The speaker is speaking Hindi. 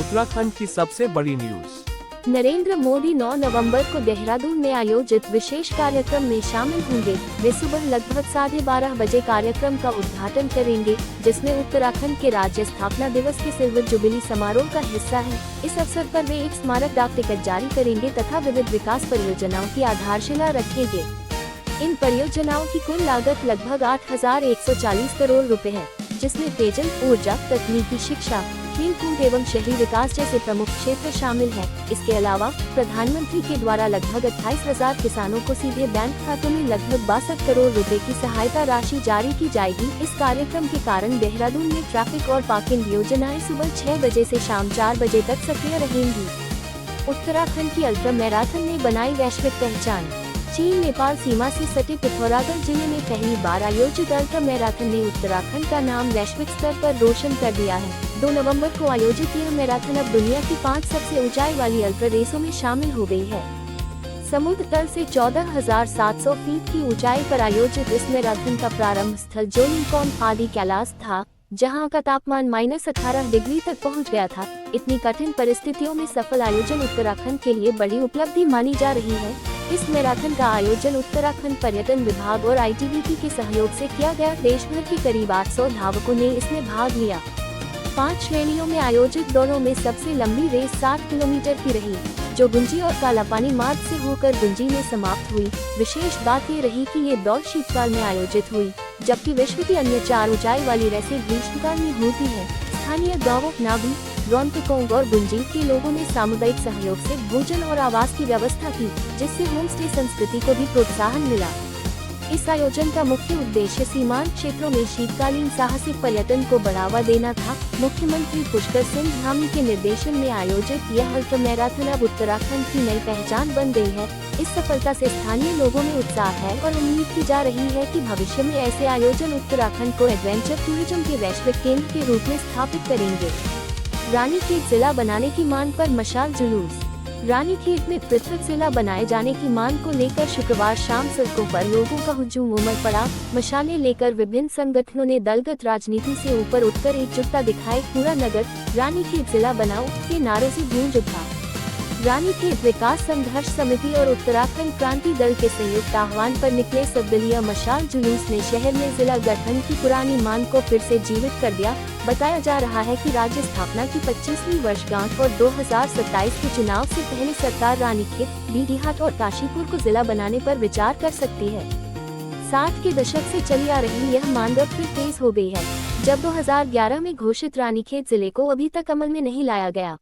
उत्तराखंड की सबसे बड़ी न्यूज। नरेंद्र मोदी 9 नवंबर को देहरादून में आयोजित विशेष कार्यक्रम में शामिल होंगे। वे सुबह लगभग 12:30 बजे कार्यक्रम का उद्घाटन करेंगे, जिसमें उत्तराखंड के राज्य स्थापना दिवस के सिल्वर जुबिली समारोह का हिस्सा है। इस अवसर पर वे एक स्मारक डाक टिकट जारी करेंगे तथा विविध विकास परियोजनाओं की आधारशिला रखेंगे। इन परियोजनाओं की कुल लागत लगभग 8,140 करोड़ रुपए है, जिसमें पेयजल, ऊर्जा, तकनीकी शिक्षा, खेल कूद एवं शहरी विकास जैसे प्रमुख क्षेत्र शामिल हैं। इसके अलावा प्रधानमंत्री के द्वारा लगभग 28,000 किसानों को सीधे बैंक खातों में लगभग 62 करोड़ रुपए की सहायता राशि जारी की जाएगी। इस कार्यक्रम के कारण देहरादून में ट्रैफिक और पार्किंग योजनाएं सुबह 6 बजे से शाम 4 बजे तक सक्रिय रहेंगी। उत्तराखंड की अल्ट्रा मैराथन ने बनाई वैश्विक पहचान। चीन नेपाल सीमा से सटे पिथौरागढ़ जिले में पहली बार आयोजित अल्ट्रा मैराथन ने उत्तराखंड का नाम वैश्विक स्तर पर रोशन कर दिया है। 2 नवंबर को आयोजित यह मैराथन अब दुनिया की 5 सबसे ऊंचाई वाली अल्ट्रा रेसों में शामिल हो गई है। समुद्र तल से 14,700 फीट की ऊंचाई पर आयोजित इस मैराथन का प्रारंभ स्थल जोलिंगकॉम आदि कैलाश था, जहां का तापमान -18 डिग्री तक पहुंच गया था। इतनी कठिन परिस्थितियों में सफल आयोजन उत्तराखंड के लिए बड़ी उपलब्धि मानी जा रही है। इस मैराथन का आयोजन उत्तराखंड पर्यटन विभाग और ITBP के सहयोग से किया गया। देश भर के करीब 800 धावकों ने इसमें भाग लिया। 5 श्रेणियों में आयोजित दौड़ों में सबसे लंबी रेस 60 किलोमीटर की रही, जो गुंजी और कालापानी मार्ग से होकर गुंजी में समाप्त हुई। विशेष बात ये रही कि ये दौड़ शीतकाल में आयोजित हुई, जबकि विश्व की अन्य 4 ऊंचाई वाली रेसें ग्रीष्मकाल में होती है। स्थानीय गाँवों नाभी, रोहतक और गुंजी के लोगों ने सामुदायिक सहयोग से भोजन और आवास की व्यवस्था की, जिससे होम स्टे संस्कृति को भी प्रोत्साहन मिला। इस आयोजन का मुख्य उद्देश्य सीमांत क्षेत्रों में शीतकालीन साहसिक पर्यटन को बढ़ावा देना था। मुख्यमंत्री पुष्कर सिंह धामी के निर्देशन में आयोजित यह अल्ट्रा मैराथन अब उत्तराखंड की नई पहचान बन गई है। इस सफलता से स्थानीय लोगों में उत्साह है और उम्मीद की जा रही है कि भविष्य में ऐसे आयोजन उत्तराखंड को एडवेंचर टूरिज्म के वैश्विक केंद्र के रूप में स्थापित करेंगे। रानीखेत जिला बनाने की मांग पर मशाल जुलूस। रानीखेत में पृथक जिला बनाए जाने की मांग को लेकर शुक्रवार शाम सड़कों पर लोगों का हुजूम उमड़ पड़ा। मशालें लेकर विभिन्न संगठनों ने दलगत राजनीति से ऊपर उठकर एकजुटता दिखाई। पूरा नगर रानीखेत जिला बनाओ के नारे से गूंज उठा। रानीखेत विकास संघर्ष समिति और उत्तराखंड क्रांति दल के संयुक्त आह्वान पर निकले सर्वदलीय मशाल जुलूस ने शहर में जिला गठन की पुरानी मांग को फिर से जीवित कर दिया। बताया जा रहा है कि राज्य स्थापना की 25वीं वर्षगांठ और 2027 के चुनाव से पहले सरकार रानीखेत, डीडीहाट और काशीपुर को जिला बनाने पर विचार कर सकती है। 60 के दशक से चली आ रही यह मांग अब फिर तेज हो गई है, जब 2011 में घोषित रानीखेत जिले को अभी तक अमल में नहीं लाया गया।